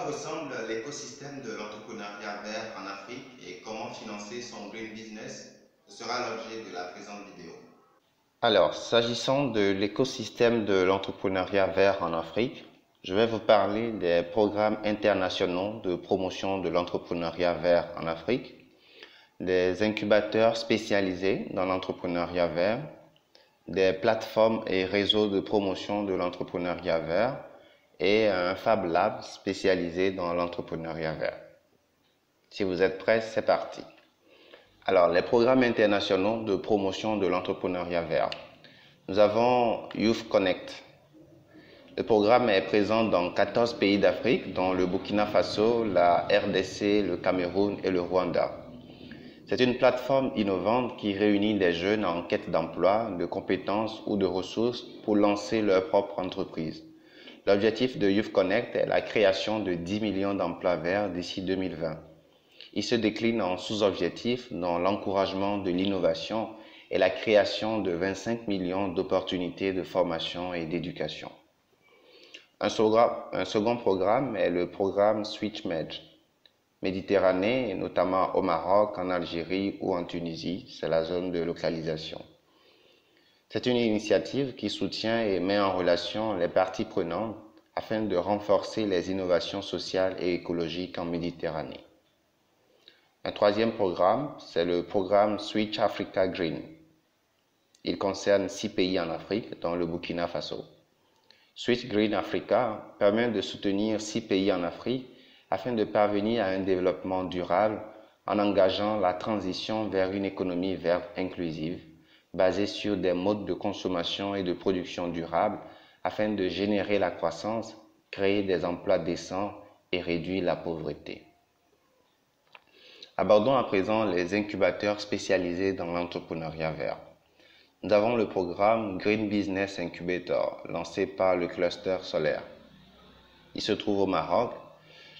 quoi ressemble l'écosystème de l'entrepreneuriat vert en Afrique et comment financer son green business? Ce sera l'objet de la présente vidéo. Alors, s'agissant de l'écosystème de l'entrepreneuriat vert en Afrique, je vais vous parler des programmes internationaux de promotion de l'entrepreneuriat vert en Afrique, des incubateurs spécialisés dans l'entrepreneuriat vert, des plateformes et réseaux de promotion de l'entrepreneuriat vert et un Fab Lab spécialisé dans l'entrepreneuriat vert. Si vous êtes prêts, c'est parti. Alors, les programmes internationaux de promotion de l'entrepreneuriat vert. Nous avons Youth Connect. Le programme est présent dans 14 pays d'Afrique, dont le Burkina Faso, la RDC, le Cameroun et le Rwanda. C'est une plateforme innovante qui réunit des jeunes en quête d'emploi, de compétences ou de ressources pour lancer leur propre entreprise. L'objectif de Youth Connect est la création de 10 millions d'emplois verts d'ici 2020. Il se décline en sous-objectifs dans l'encouragement de l'innovation et la création de 25 millions d'opportunités de formation et d'éducation. Un second programme est le programme SwitchMed. Méditerranée, notamment au Maroc, en Algérie ou en Tunisie, c'est la zone de localisation. C'est une initiative qui soutient et met en relation les parties prenantes afin de renforcer les innovations sociales et écologiques en Méditerranée. Un troisième programme, c'est le programme Switch Africa Green. Il concerne 6 pays en Afrique, dont le Burkina Faso. Switch Green Africa permet de soutenir 6 pays en Afrique afin de parvenir à un développement durable en engageant la transition vers une économie verte inclusive, basée sur des modes de consommation et de production durables afin de générer la croissance, créer des emplois décents et réduire la pauvreté. Abordons à présent les incubateurs spécialisés dans l'entrepreneuriat vert. Nous avons le programme Green Business Incubator, lancé par le Cluster Solaire. Il se trouve au Maroc.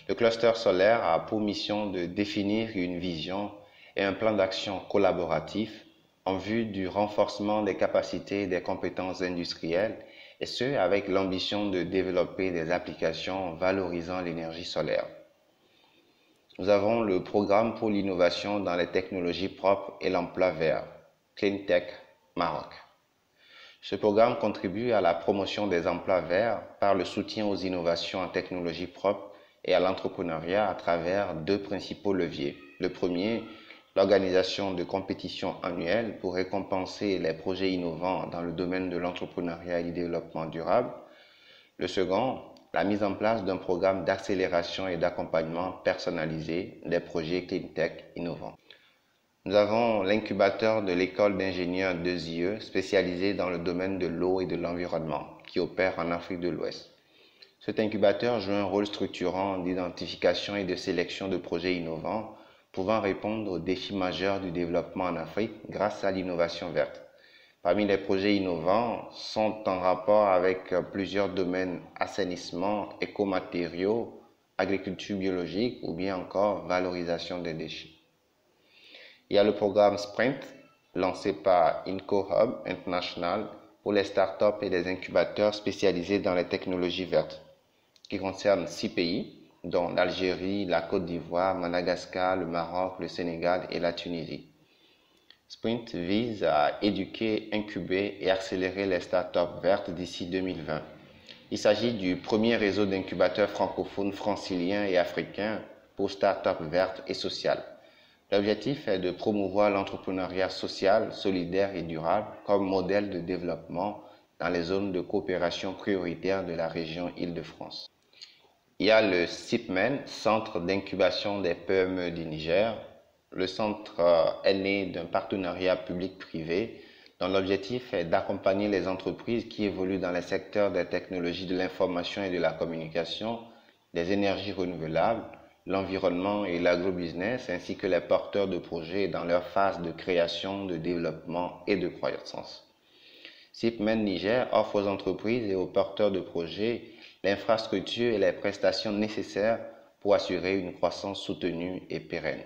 Le Cluster Solaire a pour mission de définir une vision et un plan d'action collaboratif en vue du renforcement des capacités et des compétences industrielles, et ce, avec l'ambition de développer des applications valorisant l'énergie solaire. Nous avons le programme pour l'innovation dans les technologies propres et l'emploi vert, Clean Tech Maroc. Ce programme contribue à la promotion des emplois verts par le soutien aux innovations en technologies propres et à l'entrepreneuriat à travers 2 principaux leviers. Le premier, l'organisation de compétitions annuelles pour récompenser les projets innovants dans le domaine de l'entrepreneuriat et du développement durable. Le second, la mise en place d'un programme d'accélération et d'accompagnement personnalisé des projets Clean Tech innovants. Nous avons l'incubateur de l'école d'ingénieurs 2IE spécialisé dans le domaine de l'eau et de l'environnement qui opère en Afrique de l'Ouest. Cet incubateur joue un rôle structurant d'identification et de sélection de projets innovants pouvant répondre aux défis majeurs du développement en Afrique grâce à l'innovation verte. Parmi les projets innovants sont en rapport avec plusieurs domaines: assainissement, écomatériaux, agriculture biologique ou bien encore valorisation des déchets. Il y a le programme Sprint, lancé par IncoHub International pour les startups et les incubateurs spécialisés dans les technologies vertes, qui concerne 6 pays, dont l'Algérie, la Côte d'Ivoire, Madagascar, le Maroc, le Sénégal et la Tunisie. Sprint vise à éduquer, incuber et accélérer les startups vertes d'ici 2020. Il s'agit du premier réseau d'incubateurs francophones franciliens et africains pour startups vertes et sociales. L'objectif est de promouvoir l'entrepreneuriat social, solidaire et durable comme modèle de développement dans les zones de coopération prioritaires de la région Île-de-France. Il y a le CIPMEN, Centre d'incubation des PME du Niger. Le centre est né d'un partenariat public-privé dont l'objectif est d'accompagner les entreprises qui évoluent dans les secteurs des technologies de l'information et de la communication, des énergies renouvelables, l'environnement et l'agrobusiness, ainsi que les porteurs de projets dans leur phase de création, de développement et de croissance. CIPMEN Niger offre aux entreprises et aux porteurs de projets l'infrastructure et les prestations nécessaires pour assurer une croissance soutenue et pérenne.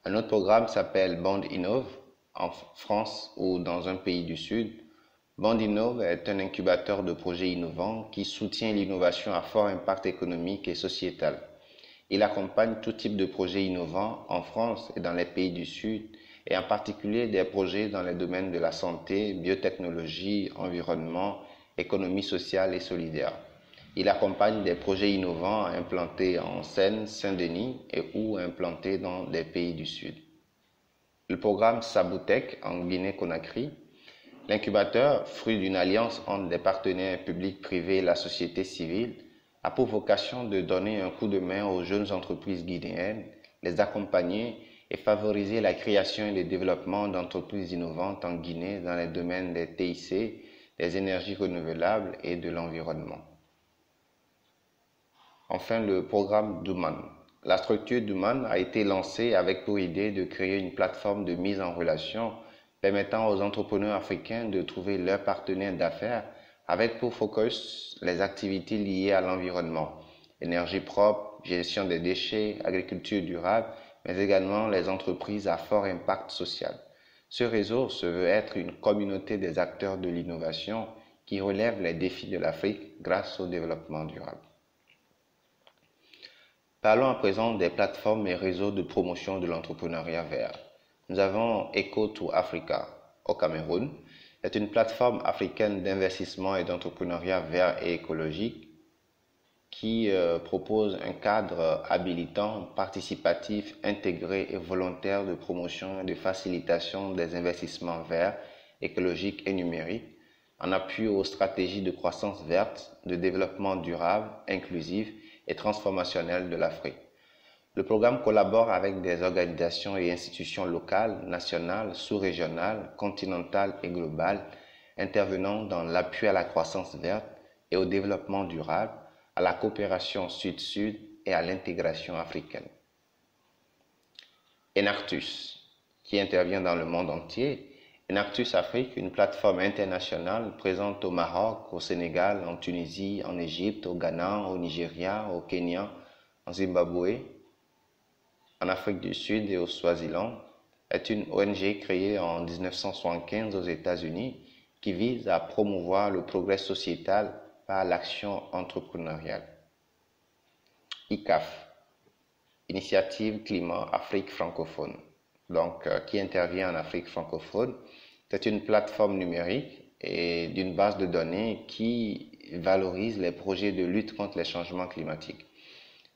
Un autre programme s'appelle Bond Innov en France ou dans un pays du Sud. Bondinov est un incubateur de projets innovants qui soutient l'innovation à fort impact économique et sociétal. Il accompagne tout type de projets innovants en France et dans les pays du Sud, et en particulier des projets dans les domaines de la santé, biotechnologie, environnement, économie sociale et solidaire. Il accompagne des projets innovants implantés en Seine, Saint-Denis et ou implantés dans des pays du Sud. Le programme Sabutech en Guinée-Conakry. L'incubateur, fruit d'une alliance entre des partenaires publics, privés et la société civile, a pour vocation de donner un coup de main aux jeunes entreprises guinéennes, les accompagner et favoriser la création et le développement d'entreprises innovantes en Guinée dans les domaines des TIC, des énergies renouvelables et de l'environnement. Enfin, le programme Duman. La structure Duman a été lancée avec pour idée de créer une plateforme de mise en relation permettant aux entrepreneurs africains de trouver leurs partenaires d'affaires avec pour focus les activités liées à l'environnement, énergie propre, gestion des déchets, agriculture durable, mais également les entreprises à fort impact social. Ce réseau se veut être une communauté des acteurs de l'innovation qui relève les défis de l'Afrique grâce au développement durable. Parlons à présent des plateformes et réseaux de promotion de l'entrepreneuriat vert. Nous avons Eco2Africa au Cameroun. C'est une plateforme africaine d'investissement et d'entrepreneuriat vert et écologique qui propose un cadre habilitant, participatif, intégré et volontaire de promotion et de facilitation des investissements verts, écologiques et numériques en appui aux stratégies de croissance verte, de développement durable, inclusif et transformationnel de l'Afrique. Le programme collabore avec des organisations et institutions locales, nationales, sous-régionales, continentales et globales, intervenant dans l'appui à la croissance verte et au développement durable, à la coopération sud-sud et à l'intégration africaine. Enactus, qui intervient dans le monde entier. Enactus Afrique, une plateforme internationale présente au Maroc, au Sénégal, en Tunisie, en Égypte, au Ghana, au Nigeria, au Kenya, en Zimbabwe, en Afrique du Sud et au Swaziland, est une ONG créée en 1975 aux États-Unis qui vise à promouvoir le progrès sociétal par l'action entrepreneuriale. ICAF, Initiative Climat Afrique francophone, qui intervient en Afrique francophone. C'est une plateforme numérique et d'une base de données qui valorise les projets de lutte contre les changements climatiques.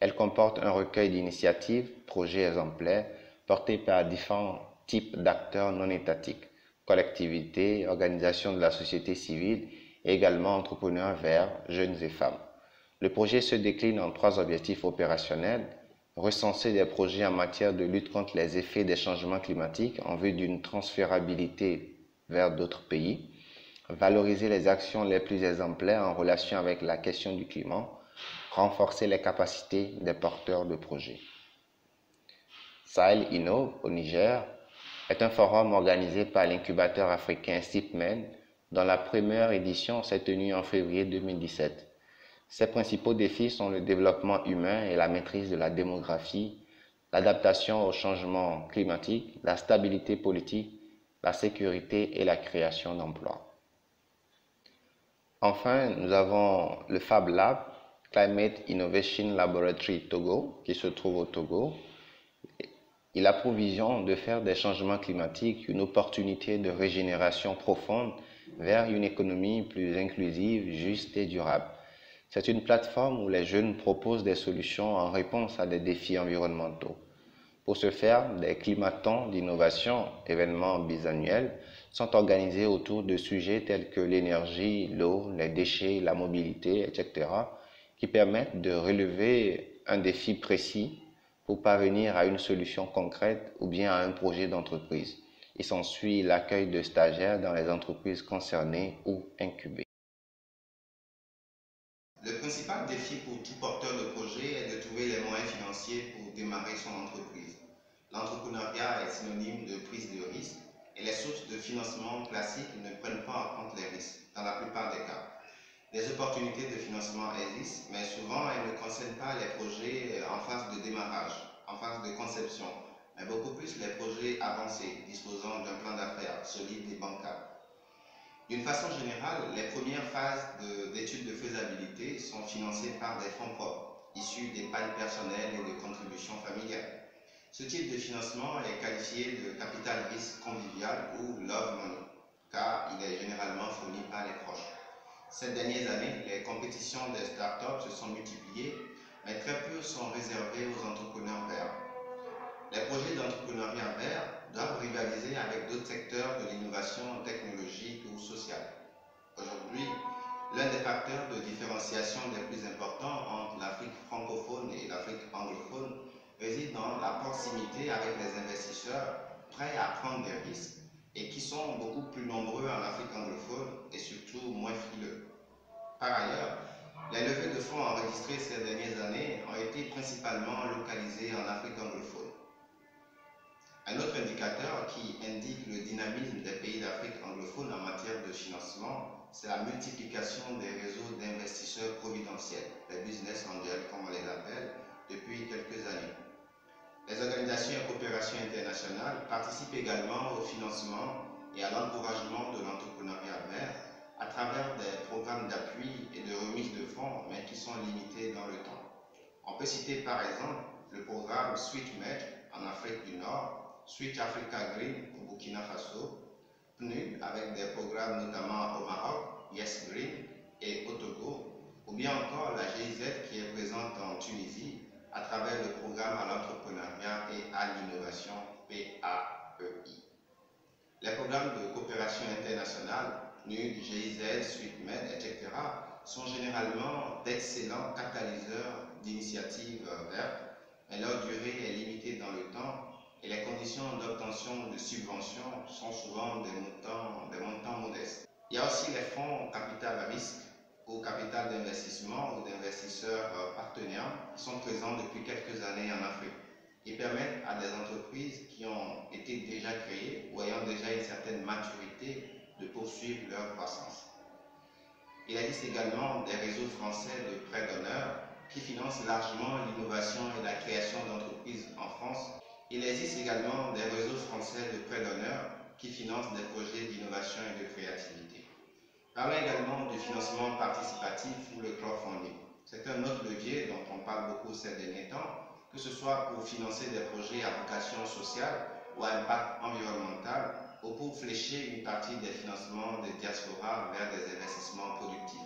Elle comporte un recueil d'initiatives, projets exemplaires, portés par différents types d'acteurs non étatiques, collectivités, organisations de la société civile et également entrepreneurs verts, jeunes et femmes. Le projet se décline en 3 objectifs opérationnels: recenser des projets en matière de lutte contre les effets des changements climatiques en vue d'une transférabilité vers d'autres pays, valoriser les actions les plus exemplaires en relation avec la question du climat, renforcer les capacités des porteurs de projets. Sahel Innov au Niger est un forum organisé par l'incubateur africain SIPMEN dont la première édition s'est tenue en février 2017. Ses principaux défis sont le développement humain et la maîtrise de la démographie, l'adaptation au changement climatique, la stabilité politique, la sécurité et la création d'emplois. Enfin, nous avons le Fab Lab, Climate Innovation Laboratory Togo, qui se trouve au Togo. Il a pour vision de faire des changements climatiques une opportunité de régénération profonde vers une économie plus inclusive, juste et durable. C'est une plateforme où les jeunes proposent des solutions en réponse à des défis environnementaux. Pour ce faire, des climatons d'innovation, événements bisannuels, sont organisés autour de sujets tels que l'énergie, l'eau, les déchets, la mobilité, etc., qui permettent de relever un défi précis pour parvenir à une solution concrète ou bien à un projet d'entreprise. Il s'ensuit l'accueil de stagiaires dans les entreprises concernées ou incubées. Le principal défi pour tout porteur de projet est de trouver les moyens financiers pour démarrer son entreprise. L'entrepreneuriat est synonyme de prise de risque et les sources de financement classiques ne prennent pas en compte les risques dans la plupart des cas. Des opportunités de financement existent, mais souvent elles ne concernent pas les projets en phase de démarrage, en phase de conception, mais beaucoup plus les projets avancés disposant d'un plan d'affaires solide et bancable. D'une façon générale, les premières phases d'études de faisabilité sont financées par des fonds propres, issus d'épargne personnelle et de contributions familiales. Ce type de financement est qualifié de capital risque convivial ou love money, car il est généralement fourni par les proches. Ces dernières années, les compétitions des startups se sont multipliées, mais très peu sont réservés aux entrepreneurs verts. Les projets d'entrepreneuriat vert doivent rivaliser avec d'autres secteurs de l'innovation technologique ou sociale. Aujourd'hui, l'un des facteurs de différenciation les plus importants entre l'Afrique francophone et l'Afrique anglophone réside dans la proximité avec les investisseurs prêts à prendre des risques et qui sont beaucoup plus nombreux en Afrique anglophone et surtout moins frileux. Par ailleurs, les levées de fonds enregistrées ces dernières années ont été principalement localisées en Afrique anglophone. Un autre indicateur qui indique le dynamisme des pays d'Afrique anglophone en matière de financement, c'est la multiplication des réseaux d'investisseurs providentiels, les business angels comme on les appelle, depuis quelques années. Les organisations et coopérations internationales participent également au financement et à l'encouragement de l'entrepreneuriat vert à travers des programmes d'appui et de remise de fonds, mais qui sont limités dans le temps. On peut citer par exemple le programme SweetMed en Afrique du Nord, Switch Africa Green au Burkina Faso, PNUD avec des programmes notamment au Maroc, Yes Green et au Togo, ou bien encore la GIZ qui est présente en Tunisie à travers le programme à l'entrepreneuriat et à l'innovation PAEI. Les programmes de coopération internationale, NUD, GIZ, SweetMed, etc., sont généralement d'excellents catalyseurs d'initiatives vertes, mais leur durée est limitée dans le temps et les conditions d'obtention de subventions sont souvent des montants modestes. Il y a aussi les fonds capital risque ou capital d'investissement ou d'investisseurs partenaires qui sont présents depuis quelques années en Afrique et permettent à des entreprises qui ont été déjà créées ou ayant déjà une certaine maturité de poursuivre leur croissance. Il existe également des réseaux français de prêts d'honneur qui financent largement l'innovation et la création d'entreprises en France. Il existe également des réseaux français de prêts d'honneur qui financent des projets d'innovation et de créativité. Parlons également du financement participatif ou le crowdfunding. C'est un autre levier dont on parle beaucoup ces derniers temps, que ce soit pour financer des projets à vocation sociale ou à impact environnemental, ou pour flécher une partie des financements des diasporas vers des investissements productifs.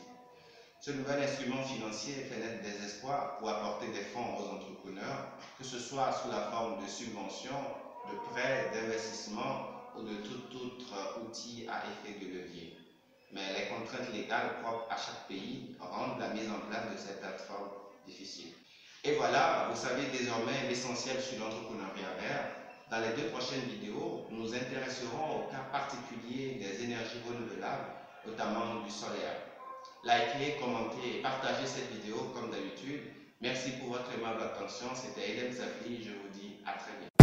Ce nouvel instrument financier fait naître des espoirs pour apporter des fonds aux entrepreneurs, que ce soit sous la forme de subventions, de prêts, d'investissements ou de tout autre outil à effet de levier. Mais les contraintes légales propres à chaque pays rendent la mise en place de ces plateformes difficile. Et voilà, vous savez désormais l'essentiel sur l'entrepreneuriat vert. Dans les 2 prochaines vidéos, nous nous intéresserons au cas particulier des énergies renouvelables, notamment du solaire. Likez, commentez et partagez cette vidéo comme d'habitude. Merci pour votre aimable attention. C'était Hélène Zafli. Je vous dis à très bientôt.